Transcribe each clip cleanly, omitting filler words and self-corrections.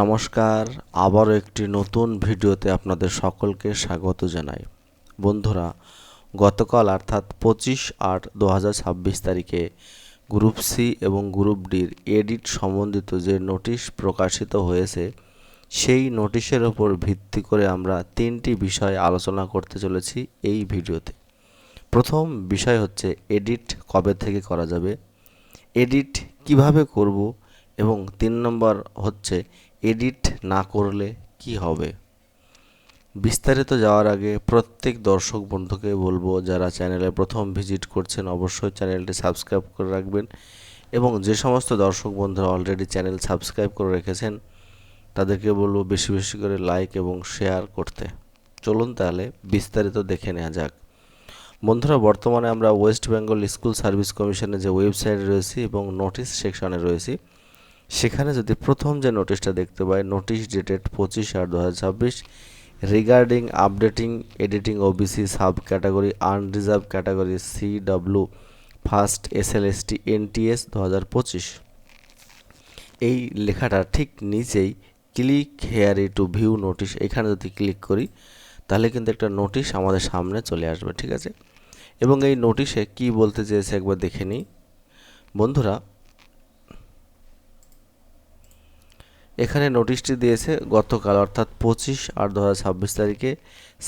নমস্কার, আবারও একটি নতুন ভিডিওতে আপনাদের সকলকে স্বাগত জানাই। বন্ধুরা, গতকাল অর্থাৎ 25/8/2026 তারিখে গ্রুপ সি এবং গ্রুপ ডির এডিট সম্বন্ধিত যে নোটিশ প্রকাশিত হয়েছে, সেই নোটিশের ওপর ভিত্তি করে আমরা তিনটি বিষয় আলোচনা করতে চলেছি এই ভিডিওতে। প্রথম বিষয় হচ্ছে এডিট কবে থেকে করা যাবে, এডিট কিভাবে করব, এবং 3 নম্বর হচ্ছে এডিট না করলে কি হবে। বিস্তারিত যাওয়ার আগে প্রত্যেক দর্শক বন্ধুকে বলবো, যারা চ্যানেলে প্রথম ভিজিট করছেন অবশ্যই চ্যানেলটি সাবস্ক্রাইব করে রাখবেন, এবং যে সমস্ত দর্শক বন্ধুরা অলরেডি চ্যানেল সাবস্ক্রাইব করে রেখেছেন তাদেরকে বলবো বেশি বেশি করে লাইক এবং শেয়ার করতে। চলুন তাহলে বিস্তারিত দেখে নেওয়া যাক। বন্ধুরা, বর্তমানে আমরা ওয়েস্ট বেঙ্গল স্কুল সার্ভিস কমিশনের যে ওয়েবসাইটে রয়েছি এবং নোটিশ সেকশনে রয়েছি, সেখানে যদি প্রথম যে নোটিশটা দেখতে পাই, notice dated 25/8/2026 regarding updating editing OBC sub category unreserve category CW first SLST NTS 2025, এই লেখাটা ঠিক নিচেই ক্লিক হেয়ারে টু ভিউ নোটিশ, এখানে যদি ক্লিক করি তাহলে কিন্তু একটা নোটিশ আমাদের সামনে চলে আসবে, ঠিক আছে। এবং এই নোটিশে কি বলতে চেয়েছে একবার দেখে নিই। বন্ধুরা, এখানে নোটিশটি দিয়েছে গতকাল অর্থাৎ 25/8/2026 তারিখে।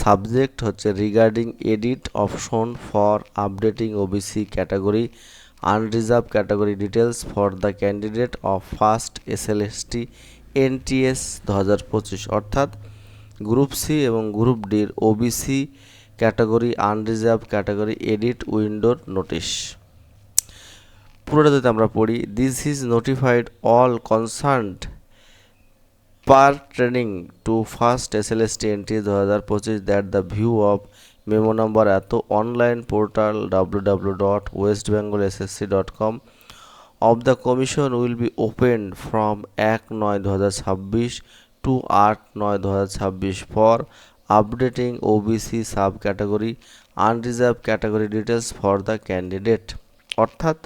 সাবজেক্ট হচ্ছে regarding edit option for updating OBC category unreserve category details for the candidate of first SLST NTS 2025, অর্থাৎ গ্রুপ সি এবং গ্রুপ ডির OBC category unreserve category edit উইন্ডোর নোটিশ। পুরোটা যদি আমরা পড়ি, this is notified all concerned pertaining to first SLST NTS 2025 that the view of memo number at online portal www.westbengalssc.com of the commission will be opened from 1/9/2026 to 8/9/2026 for updating OBC subcategory unreserved category details for the candidate, অর্থাৎ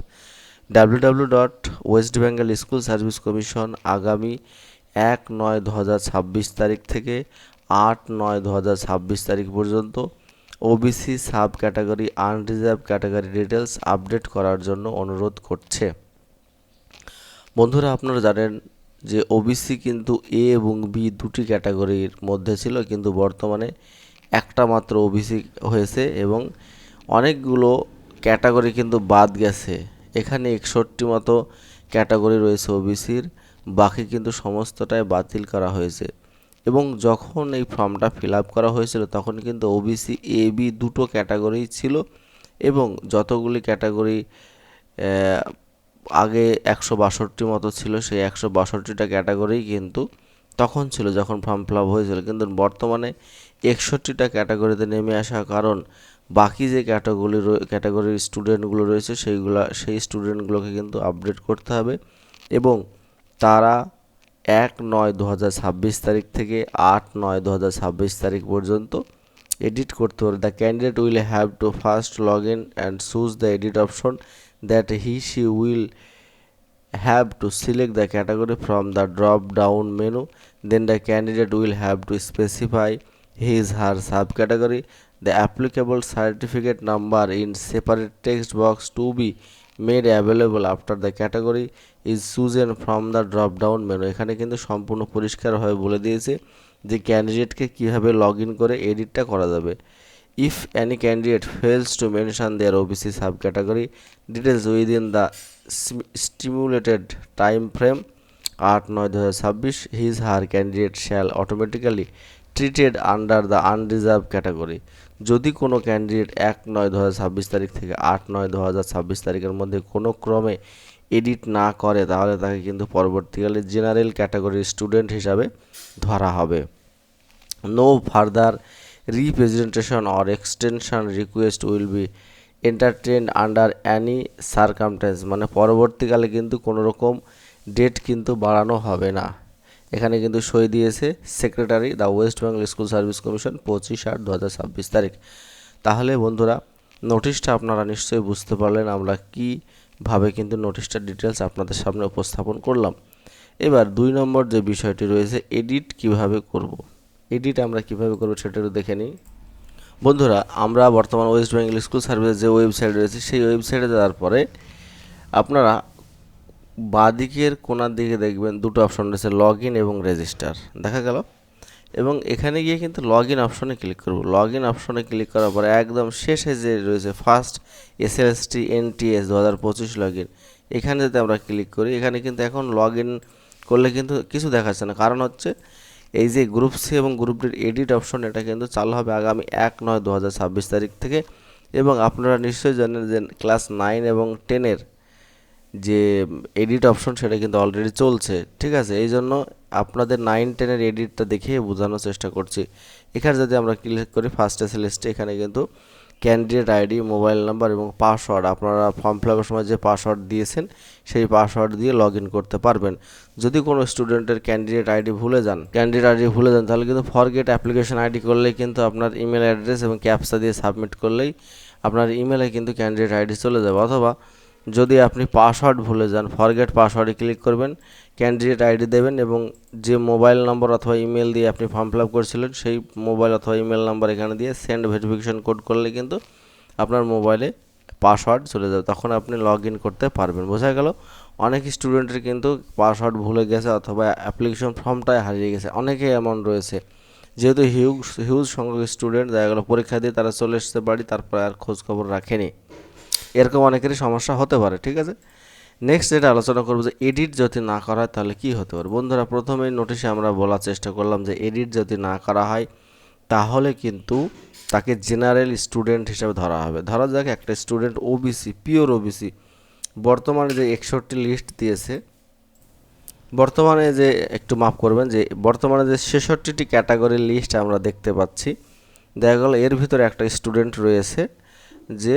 www.westbengalschoolservicecommission আগামী 1/9/2026 তারিখ থেকে 8/9/2026 তারিখ পর্যন্ত OBC sub category unreserve category details update করার জন্য অনুরোধ করছে। বন্ধুরা, আপনারা জানেন যে ওবিসি কিন্তু এ এবং বি দুটি ক্যাটাগরির মধ্যে ছিল, কিন্তু বর্তমানে একটা মাত্র ওবিসি হয়েছে এবং অনেকগুলো ক্যাটাগরি কিন্তু বাদ গেছে। এখানে 61 মতো ক্যাটাগরি রয়েছে ওবিসির, বাকি কিন্তু সমস্তটাই বাতিল করা হয়েছে। এবং যখন এই ফর্মটা ফিল আপ করা হয়েছিল তখন কিন্তু ওবিসি এ বি দুটো ক্যাটাগরি ছিল, এবং যতগুলি ক্যাটাগরি আগে 162 মতো ছিল, সেই 162টা ক্যাটাগরি কিন্তু তখন ছিল যখন ফর্ম ফিল আপ হয়েছিল। কিন্তু বর্তমানে 61টা ক্যাটাগরিতে নেমে আসা কারণ বাকি যে ক্যাটাগরির স্টুডেন্টগুলো রয়েছে সেই স্টুডেন্টগুলোকে কিন্তু আপডেট করতে হবে, এবং তারা 1/9/2026 তারিখ থেকে 8/9/2026 তারিখ পর্যন্ত এডিট করতে পারে। The candidate will have to first log in and choose the edit option that she will have to select the category from the drop down menu. Then the candidate will have to specify his/her subcategory, the applicable certificate number in separate text box to be made available after the category is chosen from the drop down menu. এখানে কিন্তু সম্পূর্ণ পরিষ্কারভাবে বলে দিয়েছে যে ক্যান্ডিডেটকে কীভাবে log in করে এডিটটা করা যাবে। If any candidate fails to mention their OBC subcategory details within the stimulated time frame 8/9/2026, his/her candidate shall automatically treated under the unreserved category. যদি কোনো ক্যান্ডিডেট 1/9/2026 তারিখ থেকে 8/9/2026 তারিখের মধ্যে কোনো ক্রমে এডিট না করে তাহলে তাকে কিন্তু পরবর্তীকালে জেনারেল ক্যাটাগরির স্টুডেন্ট হিসাবে ধরা হবে। No further representation or extension request will be entertained under any circumstance, মানে পরবর্তীকালে কিন্তু কোনো রকম ডেট কিন্তু বাড়ানো হবে না। এখানে কিন্তু সই দিয়েছে secretary the West Bengal school service commission 25/8/2026 তারিখ। তাহলে বন্ধুরা, নোটিশটা আপনারা নিশ্চয়ই বুঝতে পারলেন আমরা কীভাবে কিন্তু নোটিশটার ডিটেলস আপনাদের সামনে উপস্থাপন করলাম। এবার 2 নম্বর যে বিষয়টি রয়েছে, এডিট কিভাবে করব। এডিট আমরা কিভাবে করব সেটা একটু দেখে নিই। বন্ধুরা, আমরা বর্তমান ওয়েস্ট বেঙ্গল স্কুল সার্ভিসের যে ওয়েবসাইট রয়েছে সেই ওয়েবসাইটে যাওয়ার পরে আপনারা বাঁদিকের কোণার দিকে দেখবেন দুটো অপশন রয়েছে, লগ ইন এবং রেজিস্টার, দেখা গেল। এবং এখানে গিয়ে কিন্তু লগ ইন অপশনে ক্লিক করব। লগ ইন অপশনে ক্লিক করার পরে একদম শেষে যে রয়েছে first SLST NTS 2025 log in, এখানে যদি আমরা ক্লিক করি, এখানে কিন্তু এখন লগ ইন করলে কিন্তু কিছু দেখাচ্ছে না। কারণ হচ্ছে এই যে গ্রুপ সি এবং গ্রুপ ডির এডিট অপশন, এটা কিন্তু চালু হবে আগামী 1/9/2026 তারিখ থেকে। এবং আপনারা নিশ্চয়ই জানেন যে ক্লাস 9 এবং 10-এর যে এডিট অপশন সেটা কিন্তু অলরেডি চলছে, ঠিক আছে। এই জন্য আপনাদের 9-10-এর এডিটটা দেখে বোঝানোর চেষ্টা করছি। এখানে যদি আমরা ক্লিক করি ফার্স্ট এসএলএসটি, এখানে কিন্তু ক্যান্ডিডেট আইডি, মোবাইল নাম্বার এবং পাসওয়ার্ড, আপনারা ফর্ম ফিল আপের সময় যে পাসওয়ার্ড দিয়েছেন সেই পাসওয়ার্ড দিয়ে লগ ইন করতে পারবেন। যদি কোনো স্টুডেন্টের ক্যান্ডিডেট আইডি ভুলে যান তাহলে কিন্তু ফরগেট অ্যাপ্লিকেশন আইডি করলেই কিন্তু আপনার ইমেল অ্যাড্রেস এবং ক্যাপচা দিয়ে সাবমিট করলেই আপনার ইমেলে কিন্তু ক্যান্ডিডেট আইডি চলে যাবে। অথবা যদি আপনি পাসওয়ার্ড ভুলে যান, ফরগেট পাসওয়ার্ডে ক্লিক করবেন, ক্যান্ডিডেট আইডি দেবেন এবং যে মোবাইল নম্বর অথবা ইমেল দিয়ে আপনি ফর্ম ফিল আপ করেছিলেন সেই মোবাইল অথবা ইমেল নাম্বার এখানে দিয়ে সেন্ড ভেরিফিকেশন কোড করলে কিন্তু আপনার মোবাইলে পাসওয়ার্ড চলে যাবে, তখন আপনি লগ ইন করতে পারবেন। বোঝা গেল? অনেক স্টুডেন্টের কিন্তু পাসওয়ার্ড ভুলে গেছে অথবা অ্যাপ্লিকেশন ফর্মটাই হারিয়ে গেছে, অনেকেই এমন রয়েছে। যেহেতু হিউজ সংখ্যক স্টুডেন্ট দেখা গেলো পরীক্ষা দিয়ে তারা চলে এসেছে বাড়ি, তারপরে আর খোঁজ খবর রাখেনি, এরকম অনেকেরই সমস্যা হতে পারে, ঠিক আছে। নেক্সট যেটা আলোচনা করবো যে এডিট যদি না করা হয় তাহলে কী হতে পারে। বন্ধুরা, প্রথমেই নোটিশে আমরা বলার চেষ্টা করলাম যে এডিট যদি না করা হয় তাহলে কিন্তু তাকে জেনারেল স্টুডেন্ট হিসেবে ধরা হবে। ধরা যাক একটা স্টুডেন্ট ওবিসি, পিওর ওবিসি, বর্তমানে যে 61 লিস্ট দিয়েছে, বর্তমানে যে একটু মাফ করবেন, যে বর্তমানে যে 66টি ক্যাটাগরির লিস্ট আমরা দেখতে পাচ্ছি, দেখা গেল এর ভিতরে একটা স্টুডেন্ট রয়েছে যে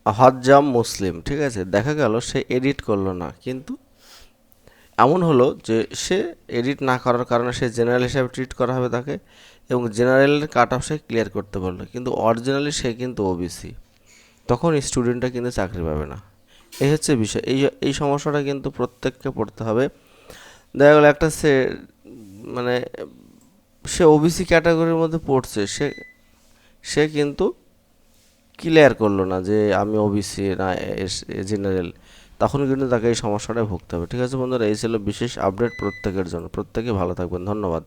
হজ্জাম মুসলিম, ঠিক আছে। দেখা গেল সে এডিট করলো না, কিন্তু এমন হলো যে সে এডিট না করার কারণে সে জেনারেল হিসাবে ট্রিট করা হবে তাকে, এবং জেনারেলের কাট অফ সে ক্লিয়ার করতে পারলো, কিন্তু অরিজিনালি সে কিন্তু ওবিসি, তখন স্টুডেন্টটা কিন্তু চাকরি পাবে না। এই হচ্ছে বিষয়। এই সমস্যাটা কিন্তু প্রত্যেককে পড়তে হবে। দেখা গেলো একটা মানে সে ওবিসি ক্যাটাগরির মধ্যে পড়ছে, সে কিন্তু ক্লিয়ার করলো না যে আমি ওবিসি না জেনারেল, তখন কিন্তু তাকে এই সমস্যাটায় ভুগতে হবে, ঠিক আছে বন্ধুরা। এই ছিল বিশেষ আপডেট প্রত্যেকের জন্য। প্রত্যেকে ভালো থাকবেন, ধন্যবাদ।